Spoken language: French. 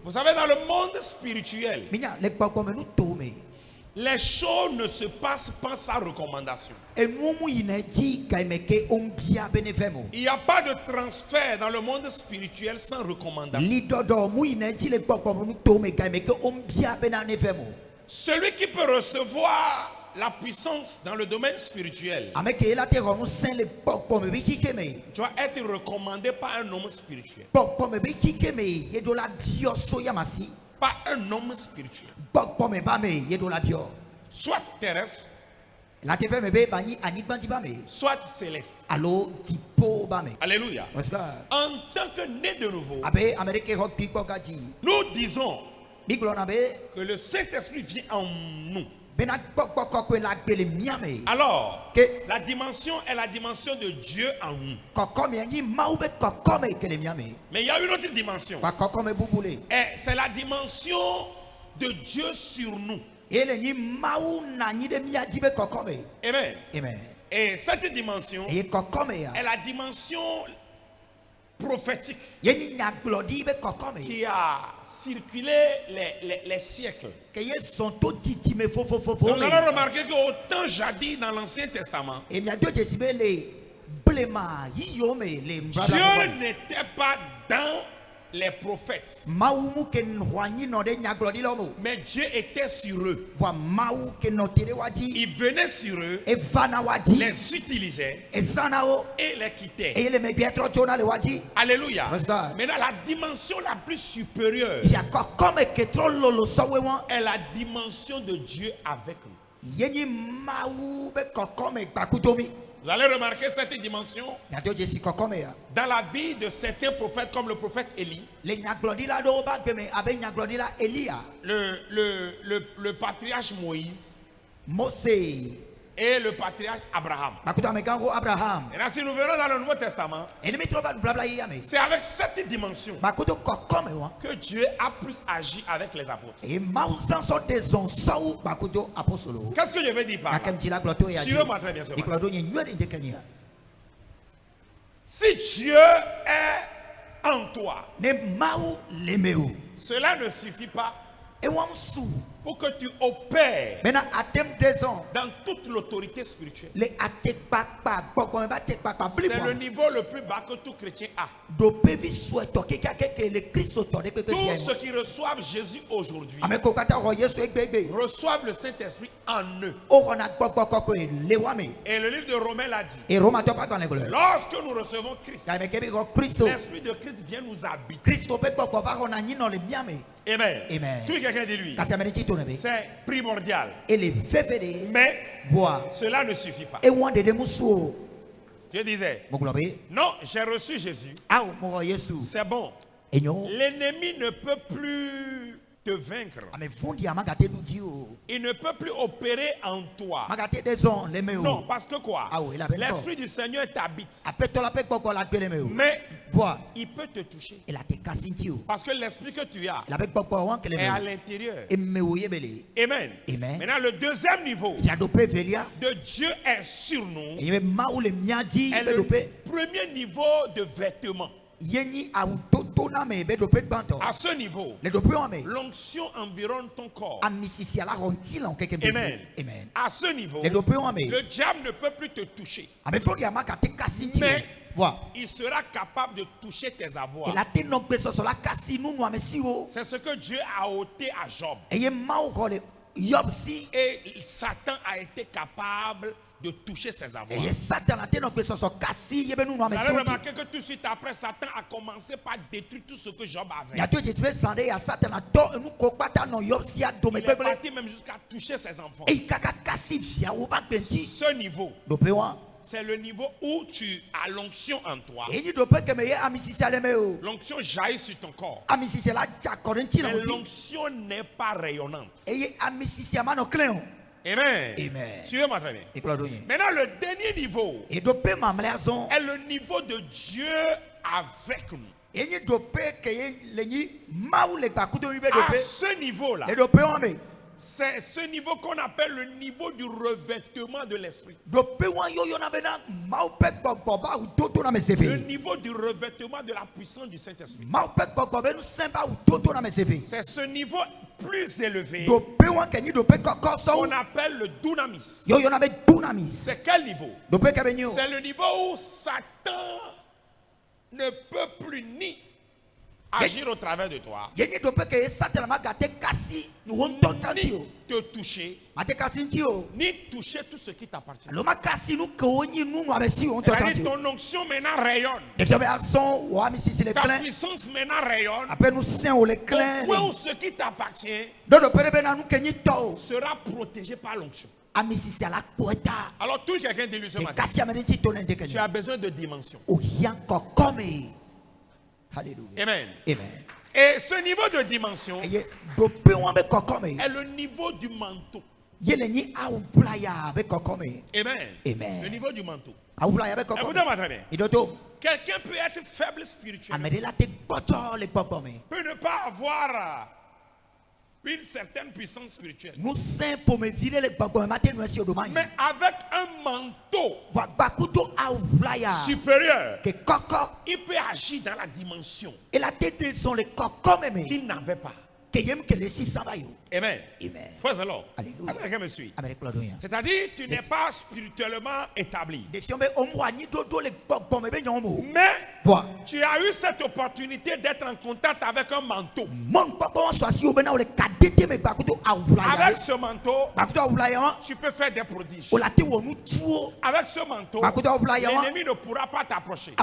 Vous savez, dans le monde spirituel, les choses ne se passent pas sans recommandation. Il n'y a pas de transfert dans le monde spirituel sans recommandation. Celui qui peut recevoir la puissance dans le domaine spirituel doit être recommandé par un homme spirituel. Pas un homme spirituel. Soit terrestre, soit céleste. Alléluia. En tant que né de nouveau, nous disons que le Saint-Esprit vient en nous. Alors, la dimension est la dimension de Dieu en nous. Mais il y a une autre dimension. C'est la dimension de Dieu sur nous. Amen. Amen. Et cette dimension est la dimension prophétique qui a circulé les siècles. On a remarqué qu'autant jadis dans l'Ancien Testament, Dieu n'était pas dans les prophètes, mais Dieu était sur eux. Il venait sur eux, les utilisait et les quittait. Alléluia. Maintenant, la dimension la plus supérieure est la dimension de Dieu avec nous. Vous allez remarquer cette dimension dans la vie de certains prophètes comme le prophète Élie, le patriarche Moïse et le patriarche Abraham. Et là, si nous verrons dans le Nouveau Testament, c'est avec cette dimension que Dieu a plus agi avec les apôtres. Qu'est-ce que je veux dire par là? Suivez-moi très bien. Si Dieu est en toi, cela ne suffit pas pour que tu opères dans toute l'autorité spirituelle. C'est le niveau le plus bas que tout chrétien a. Tous ceux qui reçoivent Jésus aujourd'hui reçoivent le Saint-Esprit en eux. Et le livre de Romains l'a dit. Lorsque nous recevons Christ, l'Esprit de Christ vient nous habiter. Amen. Amen. Tout quelqu'un dit lui. C'est primordial. Mais cela ne suffit pas. Je disais, non, j'ai reçu Jésus. C'est bon. L'ennemi ne peut plus te vaincre. Il ne peut plus opérer en toi. Non, parce que quoi? L'Esprit du Seigneur t'habite. Mais il peut te toucher. Parce que l'Esprit que tu as est à l'intérieur. Amen. Maintenant, le deuxième niveau de Dieu est sur nous. Et le premier niveau de vêtement. À ce niveau, l'onction environne ton corps. Amen. À ce niveau, le diable ne peut plus te toucher. Mais il sera capable de toucher tes avoirs. C'est ce que Dieu a ôté à Job. Et Satan a été capable de toucher ses avoirs. Vous avez remarqué que tout de suite après, Satan a commencé par détruire tout ce que Job avait. Il est parti même jusqu'à toucher ses enfants. Ce niveau, c'est le niveau où tu as l'onction en toi. L'onction jaillit sur ton corps. Mais l'onction n'est pas rayonnante. Amen. Suivez-moi très bien. Maintenant, le dernier niveau est le niveau de Dieu avec nous. À ce niveau-là, C'est ce niveau qu'on appelle le niveau du revêtement de l'esprit. Le niveau du revêtement de la puissance du Saint-Esprit. C'est ce niveau plus élevé qu'on appelle le dunamis. C'est quel niveau? C'est le niveau où Satan ne peut plus ni agir au travers de toi, ni te toucher, ni toucher tout ce qui t'appartient. Ton onction maintenant rayonne. Ta puissance maintenant rayonne. Au point où ce qui t'appartient sera protégé par l'onction. Alors tout quelqu'un dit lui ce matin, tu as besoin de dimension. Alléluia. Amen. Amen. Et ce niveau de dimension est le niveau du manteau. Amen. Amen. Le niveau du manteau. Écoutez-moi très bien. Quelqu'un peut être faible spirituellement, peut ne pas avoir une certaine puissance spirituelle, mais avec un manteau supérieur, il peut agir dans la dimension qu'il n'avait pas. Amen. Praise the Lord. Est-ce que quelqu'un me suit? C'est-à-dire, tu n'es pas spirituellement établi, mais tu as eu cette opportunité d'être en contact avec un manteau. Avec ce manteau, tu peux faire des prodiges. Avec ce manteau, l'ennemi ne pourra pas t'approcher.